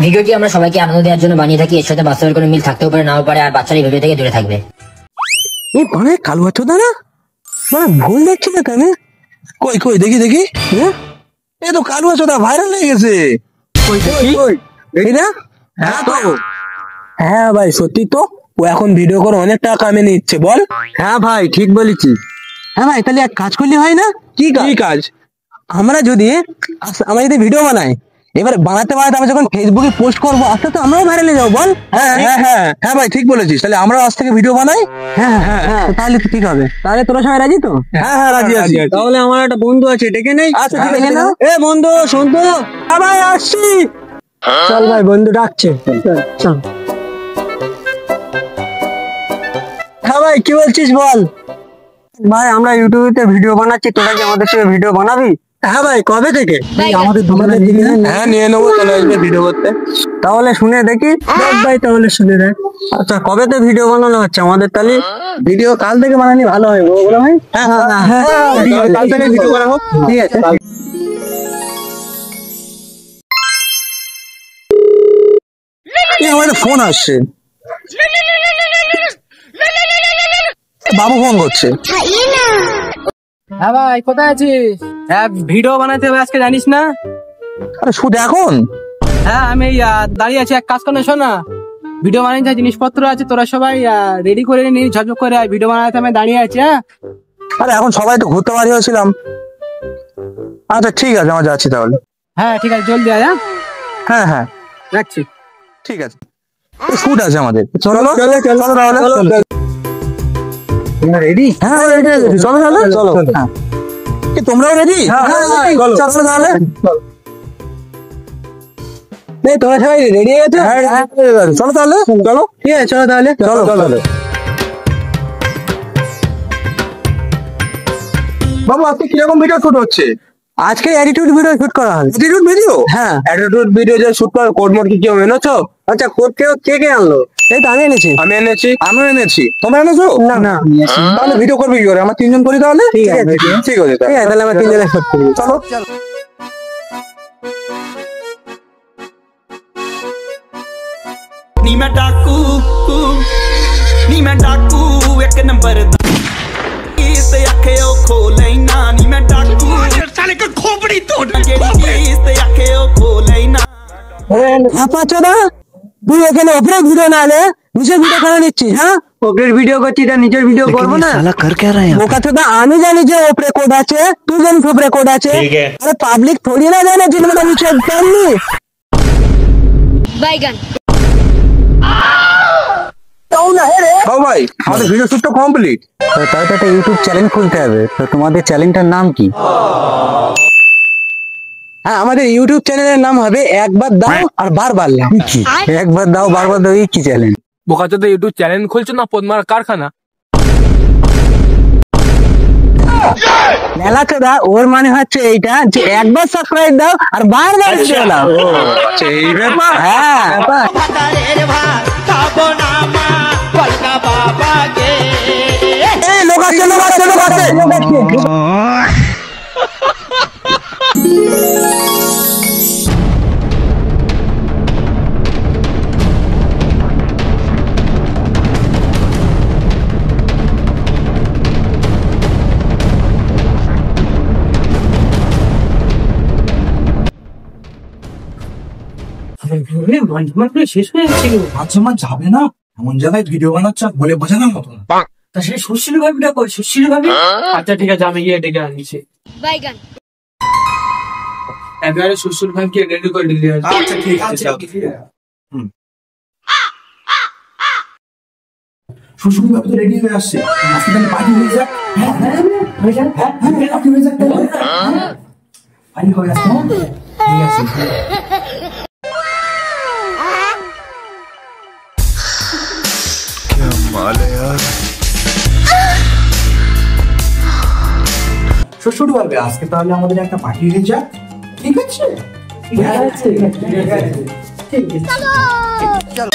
ভিডিওটি আমরা সবাইকে আনন্দ দেওয়ার জন্য বানিয়ে থাকি। এর সাথে বাস্তবের কোনো মিল থাকতেও পারে, নাও পারে, আর বাচ্চারা ভিডিও থেকে দূরে থাকবে। মানে কালু আছো দাদা, মানে ভুল দেখছি না কেন? কই কই দেখি দেখি, এ তো কালু আছো দা ভাইরাল হয়ে গেছে। হ্যাঁ ভাই সত্যি তো, ও এখন ভিডিও করে অনেক টাকা কামিয়ে নিচ্ছে। বল। হ্যাঁ ভাই ঠিক বলেছি। হ্যাঁ ভাই তাহলে এক কাজ করলে হয় না? কি কাজ? আমরা যদি ভিডিও বানাই, এবার বানাতে বানাতে আমরা যখন ফেসবুকে পোস্ট করবো, আস্তে আস্তে আমরাও ভাইরালে যাবো। বল। হ্যাঁ ভাই ঠিক বলেছিস, তাহলে আমরাও আজ থেকে ভিডিও বানাই। হ্যাঁ তাহলে তো ঠিক হবে। তাহলে তোরা সবাই রাজি তো? হ্যাঁ রাজি আছি। তাহলে আমার একটা বন্ধু আছে, ডেকে নেই। আচ্ছা ঠিক আছে। এ বন্ধু শোন তো। হ্যাঁ ভাই আসছি। চল ভাই, বন্ধু ডাকছে। চল। হ্যাঁ ভাই কি বলছিস বল। ভাই আমরা ইউটিউবে ভিডিও বানাচ্ছি, তোরা কি আমাদের সাথে ভিডিও বানাবি? হ্যাঁ ভাই কবে থেকে? আমাদের হ্যাঁ নিয়ে নেবো, চলে আসবে ভিডিও করতে। তাহলে শুনে দেখি। ভাই তাহলে শুনে দেখ। আচ্ছা কবে থেকে ভিডিও বানানো হচ্ছে আমাদের? তাহলে ভিডিও কাল থেকে বানানি ভালো হয় বলো ভাই। হ্যাঁ কাল থেকে ভিডিও করা হোক। ঠিক আছে। আমাদের ফোন আসছে, বাবু ফোন করছে। হ্যাঁ ভাই কোথায় আছিস? হ্যাঁ ভিডিও বানাতে হবে আজকে, জানিস না? আরে শুধু এখন? হ্যাঁ আমি দাঁড়িয়ে আছি, এক কাজ করে শোন না, ভিডিও বানাতে যা জিনিসপত্র আছে তোরা সবাই রেডি করে নি, ঝকঝক করে ভিডিও বানাতে আমি দাঁড়িয়ে আছি। হ্যাঁ আরে এখন সবাই তো ঘুরতে বাড়ি হয়েছিলাম। আচ্ছা ঠিক আছে, আমরা যাচ্ছি তাহলে। হ্যাঁ ঠিক আছে, জলদি আয়। হ্যাঁ হ্যাঁ রাখছি। ঠিক আছে, শুট আছে আমাদের। চলো তাহলে। রেডি? হ্যাঁ রেডি আছে, চলো তাহলে। চলো। তোমরাও রেডি? চলো তাহলে। তোমরা সবাই রেডি হয়ে গেছো? চলো তাহলে। চলো ঠিক আছে, চলো তাহলে। চলো। বাবু আজকে কিরকম ভিডিও শুট হচ্ছে? আজকে অ্যাটিটিউড ভিডিও শুট করা হবে। Attitude video? হ্যাঁ অ্যাটিটিউড ভিডিও যে শুট করা, কোড মোড কি কেউ এনেছো? আচ্ছা কোড কে আনলো? এই তো আমি এনেছি। আমিও এনেছি। তোমরা এনেছো? না। তাহলে ভিডিও করবি কি করে? আমরা তিনজন করি তাহলে। ঠিক আছে তাহলে আমরা তিনজনে শুট করি। চলো। नी मैं डाकू एक नंबर इस आखे ओ खोले ना, नी मैं डाकू साले का खोपड़ी तोड़ इस आखे ओ खोले ना। তুই এখানে ওপরে ভিডিও না নে, নিচের ভিডিও করে নিচ্ছি। হ্যাঁ ওপরের ভিডিও করছি, এটা নিচের ভিডিও করবো না। আমি জানি যে ওপরে কোড আছে, তুই জানিস ওপরে কোড আছে। আরে পাবলিক থোড়ি না জানে যে নিচে জাননি। বাইগান ভাই আমাদের ভিডিও শুট তো কমপ্লিট। তাই তো একটা ইউটিউব চ্যানেল খুলতে হবে। তো তোমাদের চ্যানেলটার নাম কি? হ্যাঁ আমাদের ইউটিউব চ্যানেলের নাম হবে একবার দাও আর বারবার দাও। কি একবার দাও বারবার দাও, কি চ্যানেল? বোকাচোদা ইউটিউব চ্যানেল খুলছো না পদ্মার কারখানা? মেলাচোদা ওর মানে হচ্ছে এইটা যে একবার সাবস্ক্রাইব দাও আর বারবার দাও। এই ব্যাপার। হ্যাঁ লোক আছে। শেষ হয়ে যাচ্ছে। মাঝে যাবে না, এমন জায়গায় ভিডিও বানাচ্ছে বলে বোঝানোর মতো না। তা সেই সুশীল ভাবিটা কই? সুশীল ভাবি? আচ্ছা ঠিক আছে, আমি গিয়ে ডেকে আনছি। বাইগান এবারে সুশীল ভাইকে রেডি করে দিলি। আচ্ছা ঠিক আছে। সুশীল ভাবি তো রেডি হয়ে আসছে, আজকে তাহলে পার্টি হয়ে যাক। পার্টি হয়ে যাক। পার্টি হবে আজকে। ঠিক আছে। শ্বশুর ভাবে আজকে তাহলে আমাদের একটা পার্টি হয়ে যাক। ঠিক আছে? চলো।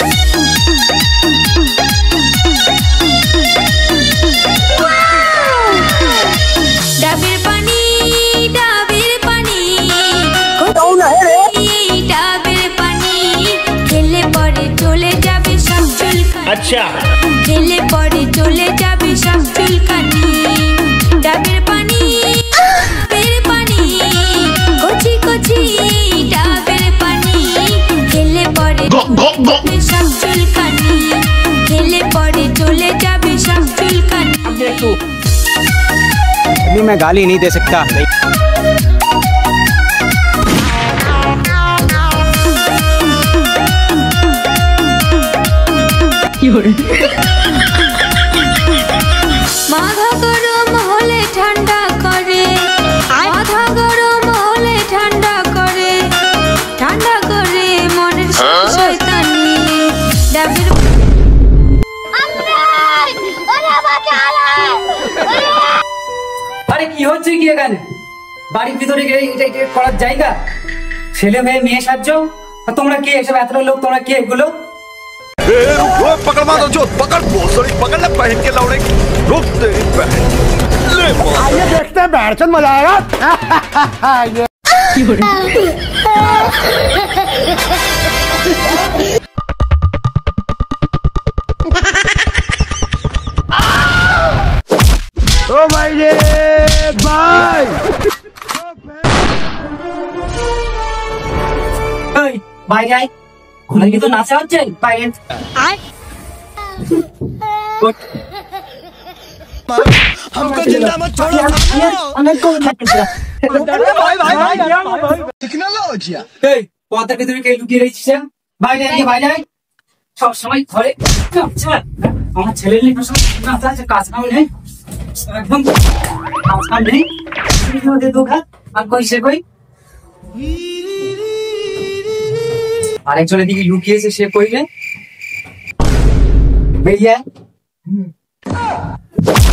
ডাবের পানি কোথাও না রে। খেলে পরে চলে যাবে সব চুলকানি ডাবের পানি কচি কচি ডাবের পানি খেলে পরে সব চুলকানি খেলে পরে চলে যাবে সব চুলকানি मैं गाली नहीं दे सकता। মাথা গরম হলে ঠান্ডা করে মাথা গরম হলে ঠান্ডা করে মনের শয়তানি ডাবের আরে কি হচ্ছে কি এখানে? বাড়ির ভিতরে এটা করার জায়গা? ছেলে মেয়ে সাজছো, আর তোমরা কি এসব এত লোক, তোমরা কি এগুলো? पकड़ मारो जो पकड़ भोसड़ी पकड़ ले पहन के लौड़े रुक तेरी बहन ले आइए देखते हैं बैठचंद मजा आएगा ओ भाई ये भाई বাইরে আয়, ঘুরে কি তো নাচা হচ্ছে বাইরে। हमको जिंदा मत छोड़ो टेक्नोलॉजी এই পথের ভিতরে কে লুকিয়ে রয়েছিস? বাইরে আয়, বাইরে আয়। সব সময় ঘরে আমার ছেলের নিয়ে নাচা আছে, কাজ কাম নেই, একদম কাজ কাম নেই, ওদের দোকান আর কই সে কই আরেকজনের দিকে লুকিয়েছে, সে কইলে বেরিয়ে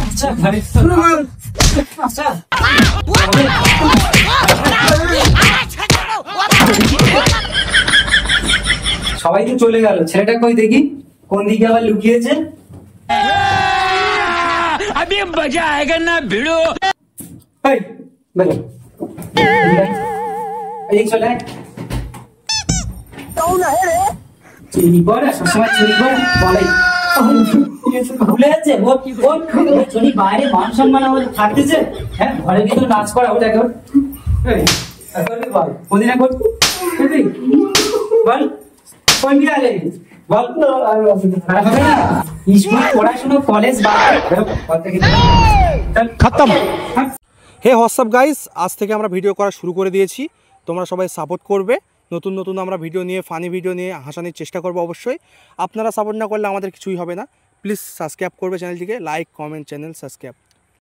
আচ্ছা ঘরে আচ্ছা সবাই তো চলে গেল, ছেলেটা কই দেখি কোন দিকে আবার লুকিয়েছে। अभी मजा आएगा ना भिड़ो। এই বেরো, এই চলে আয়। চুরি করে সবসময় চুরি করে বলাই ভুলে যাচ্ছে চুরি বাইরে মান সম্মান আমাদের থাকতেছে। হ্যাঁ ঘরে কিন্তু নাচ করা ওটাকে বল কোনদিন বল কোন দিয়ে আলে বল খারাপ হবে না? স্কুল পড়াশোনা কলেজ খতম। হে হোয়াটসঅ্যাপ গাইস, আজ থেকে আমরা ভিডিও করা শুরু করে দিয়েছি, তোমরা সবাই সাপোর্ট করবে। নতুন নতুন আমরা ভিডিও নিয়ে, ফানি ভিডিও নিয়ে হাসানোর চেষ্টা করবো অবশ্যই। আপনারা সাপোর্ট না করলে আমাদের কিছুই হবে না। প্লিজ সাবস্ক্রাইব করবে চ্যানেলটিকে, লাইক কমেন্ট চ্যানেল সাবস্ক্রাইব।